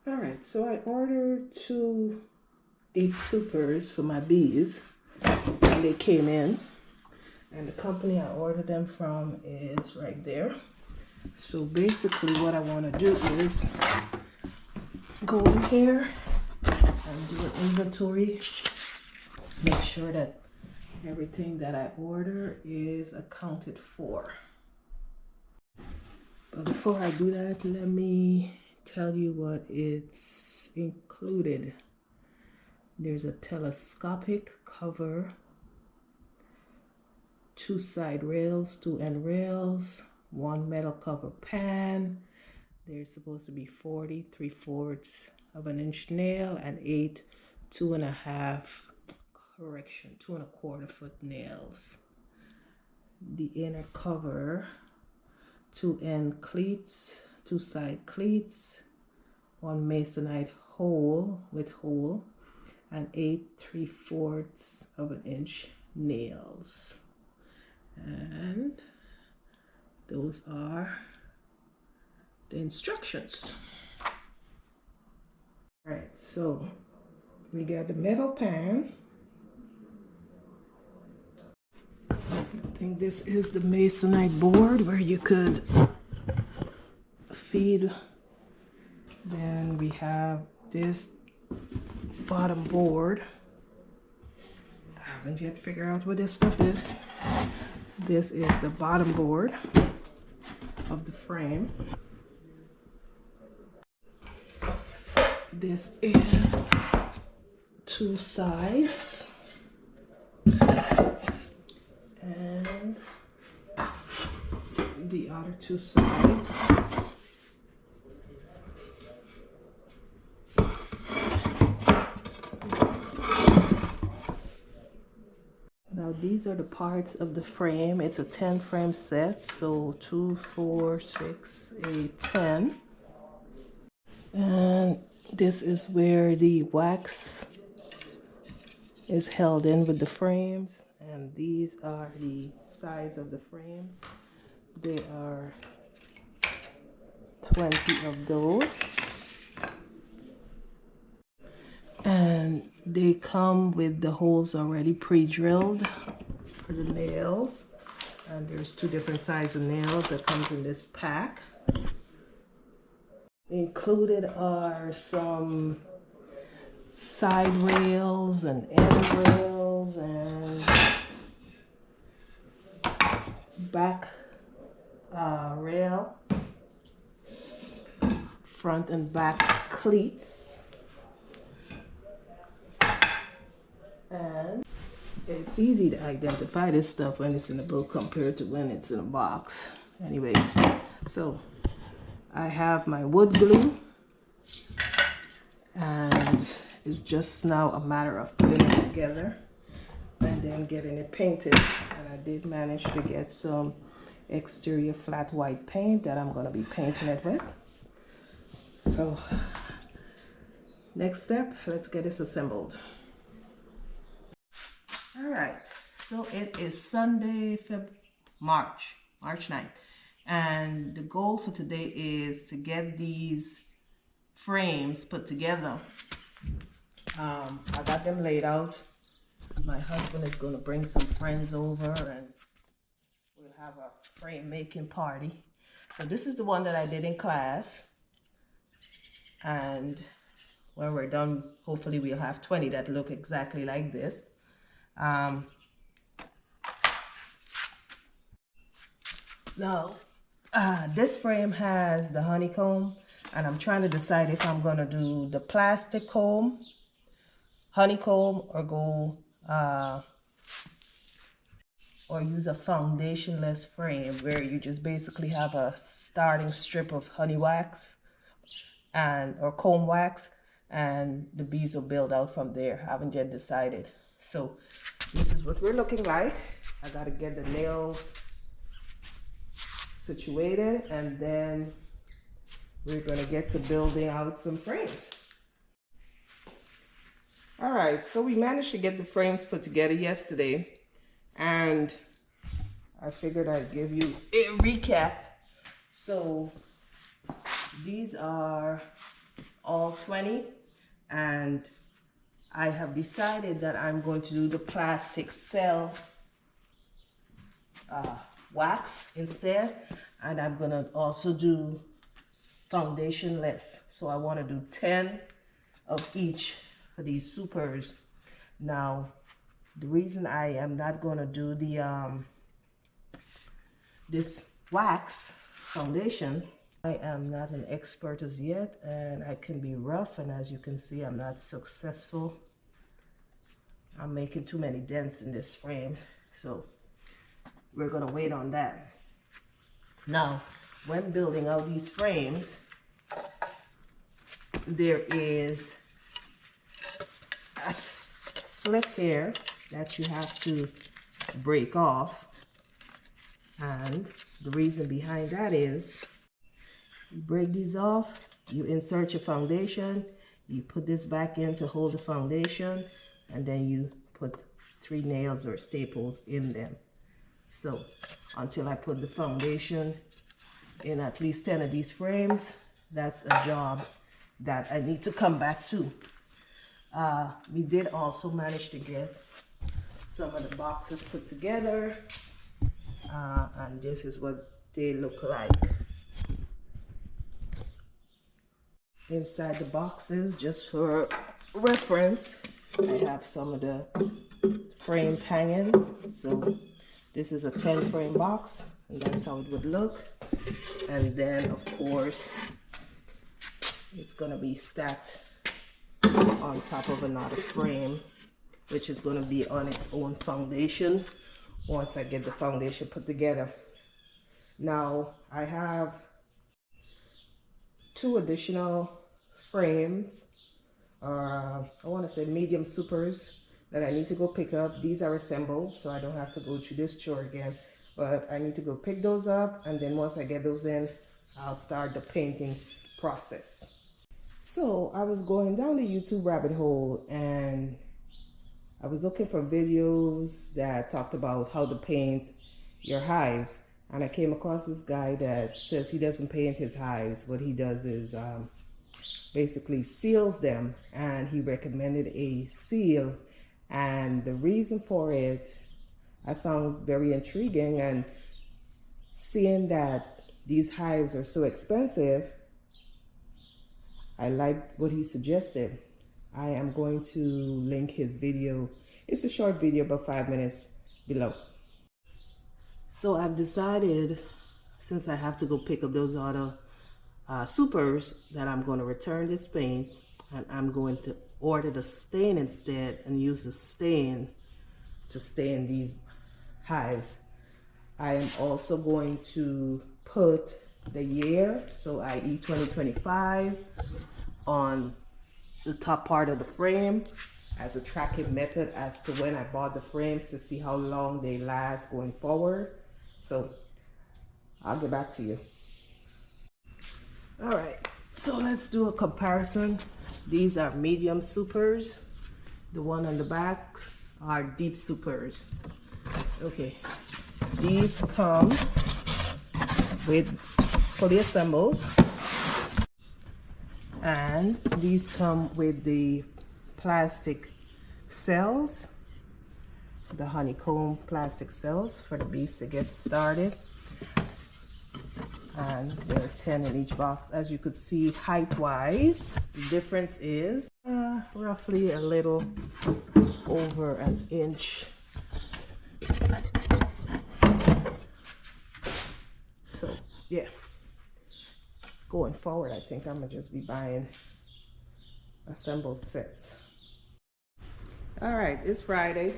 All right, so I ordered 2 deep supers for my bees, and they came in, and the company I ordered them from is right there. So basically what I want to do is go in here and do an inventory, make sure that everything that I order is accounted for. But before I do that, let me tell you what it's included. There's a telescopic cover, 2 side rails, 2 end rails, 1 metal cover pan. There's supposed to be 40 3/4 of an inch nail and 8 2.25 foot nails. The inner cover, 2 end cleats, 2 side cleats, 1 masonite hole with hole, and 8 3/4 of an inch nails. And those are the instructions. All right, so we got the metal pan. I think this is the masonite board where you could feed. Then we have this bottom board. I haven't yet figured out what this stuff is. This is the bottom board of the frame. This is 2 sides and the other 2 sides. Now these are the parts of the frame. It's a 10 frame set, so 2, 4, 6, 8, 10. And this is where the wax is held in with the frames, and these are the size of the frames. There are 20 of those, and they come with the holes already pre-drilled for the nails, and there's 2 different sizes of nails that comes in this pack. Included are some side rails and end rails and back rail, front and back cleats, and it's easy to identify this stuff when it's in a book compared to when it's in a box. Anyway, so I have my wood glue, and it's just now a matter of putting it together and then getting it painted. And I did manage to get some exterior flat white paint that I'm going to be painting it with. So next step, let's get this assembled. All right, so it is Sunday, March 9th. And the goal for today is to get these frames put together. I got them laid out. My husband is going to bring some friends over and we'll have a frame making party. So this is the one that I did in class. And when we're done, hopefully we'll have 20 that look exactly like this. Now, this frame has the honeycomb, and I'm trying to decide if I'm going to do the plastic honeycomb, or go or use a foundationless frame where you just basically have a starting strip of honey wax or comb wax, and the bees will build out from there. I haven't yet decided. So this is what we're looking like. I got to get the nails situated, and then we're going to get to building out some frames. All right, so we managed to get the frames put together yesterday, and I figured I'd give you a recap. So these are all 20, and I have decided that I'm going to do the plastic cell wax instead, and I'm going to also do foundationless. So I want to do 10 of each for these supers. Now, the reason I am not going to do the this wax foundation, I am not an expert as yet, and I can be rough, and as you can see, I'm not successful. I'm making too many dents in this frame, so we're gonna wait on that. Now, when building out these frames, there is a slit here that you have to break off, and the reason behind that is you break these off, you insert your foundation, you put this back in to hold the foundation, and then you put 3 nails or staples in them. So until I put the foundation in at least 10 of these frames, that's a job that I need to come back to. We did also manage to get some of the boxes put together, and this is what they look like. Inside the boxes, just for reference, I have some of the frames hanging. So this is a 10 frame box, and that's how it would look. And then of course it's going to be stacked on top of another frame, which is going to be on its own foundation once I get the foundation put together. Now I have 2 additional frames, or I want to say medium supers, that I need to go pick up. These are assembled, so I don't have to go through this chore again, but I need to go pick those up, and then once I get those in, I'll start the painting process. So I was going down the YouTube rabbit hole, and I was looking for videos that talked about how to paint your hives, and I came across this guy that says he doesn't paint his hives. What he does is basically seals them, and he recommended a seal, and the reason for it I found very intriguing. And seeing that these hives are so expensive, I liked what he suggested. I am going to link his video. It's a short video, about 5 minutes, below. So I've decided, since I have to go pick up those other supers, that I'm going to return this paint, and I'm going to order the stain instead and use the stain to stain these hives. I am also going to put the year, so i.e. 2025, on the top part of the frame as a tracking method as to when I bought the frames, to see how long they last going forward. So I'll get back to you. All right, so let's do a comparison. These are medium supers. The one on the back are deep supers. Okay, these come with fully assembled, and these come with the plastic cells, the honeycomb plastic cells for the bees to get started. And there are 10 in each box. As you could see, height-wise, the difference is roughly a little over an inch. So, yeah. Going forward, I think I'm gonna just be buying assembled sets. All right, it's Friday.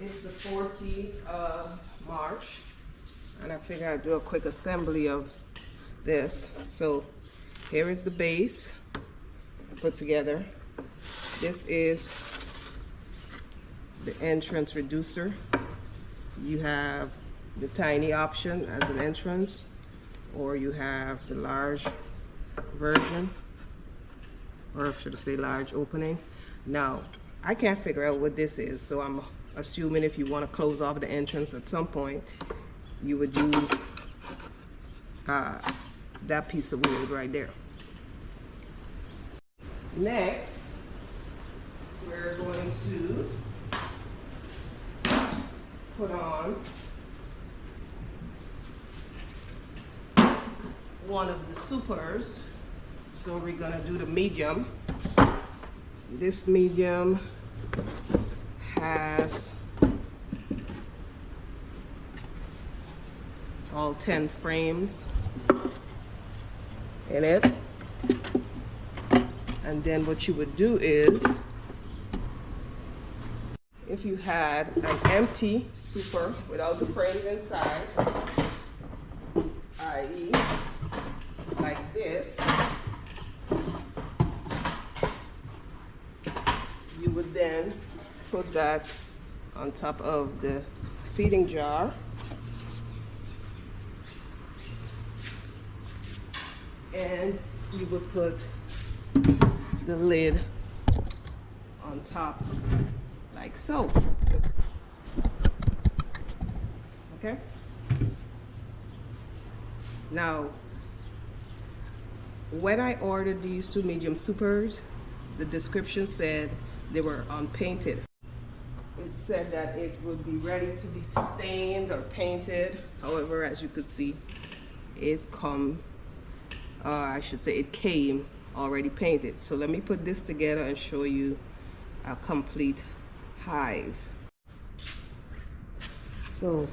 It's the 14th of March. And I figured I'd do a quick assembly of this. So here is the base put together. This is the entrance reducer. You have the tiny option as an entrance, or you have the large version, or should I say large opening. Now, I can't figure out what this is, so I'm assuming if you want to close off the entrance at some point, you would use that piece of wood right there. Next, we're going to put on one of the supers. So we're gonna do the medium. This medium has all 10 frames in it. And then what you would do is, if you had an empty super without the frames inside, i.e. like this, you would then put that on top of the feeding jar and you would put the lid on top like so. Okay? Now, when I ordered these two medium supers, the description said they were unpainted. It said that it would be ready to be stained or painted. However, as you could see, it came already painted. So let me put this together and show you a complete hive. So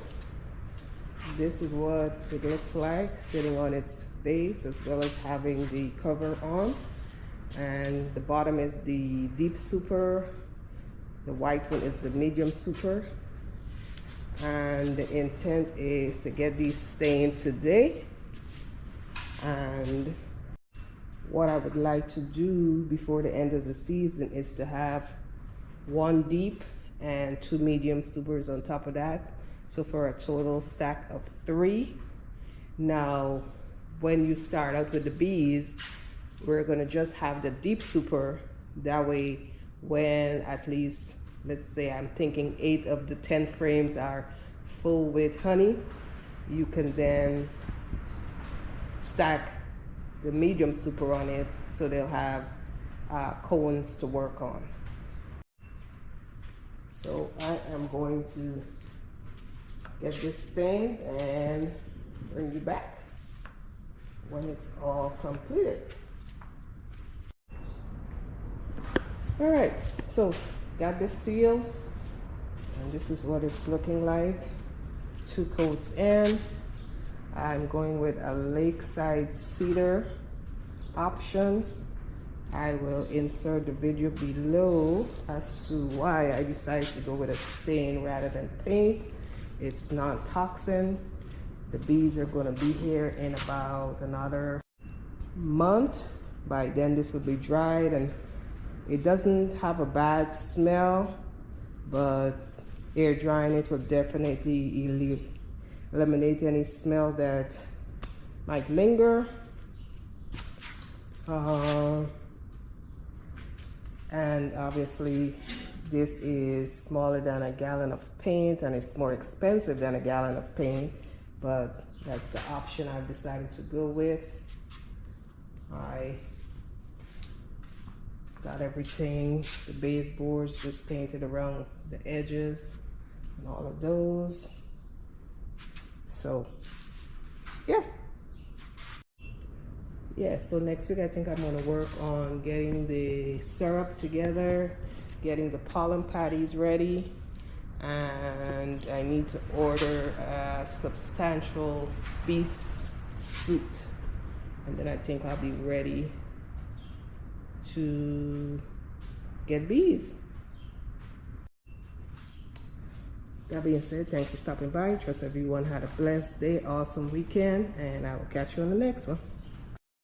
this is what it looks like sitting on its base, as well as having the cover on. And the bottom is the deep super, the white one is the medium super. And the intent is to get these stained today. And what I would like to do before the end of the season is to have one deep and two medium supers on top of that. So for a total stack of 3. Now, when you start out with the bees, we're gonna just have the deep super. That way, when at least, let's say I'm thinking 8 of the 10 frames are full with honey, you can then stack the medium super on it so they'll have cones to work on. So I am going to get this stained and bring you back when it's all completed. All right, so got this sealed, and this is what it's looking like. 2 coats in. I'm going with a lakeside cedar option. I will insert the video below as to why I decided to go with a stain rather than paint. It's non-toxin. The bees are going to be here in about another month. By then this will be dried, and it doesn't have a bad smell, but air drying it will definitely eliminate any smell that might linger. And obviously this is smaller than a gallon of paint, and it's more expensive than a gallon of paint, but that's the option I've decided to go with. I got everything, the baseboards just painted around the edges and all of those. So yeah, so next week I think I'm going to work on getting the syrup together, getting the pollen patties ready, and I need to order a substantial bee suit, and then I think I'll be ready to get bees. That being said, thank you for stopping by. Trust everyone had a blessed day, awesome weekend, and I will catch you on the next one.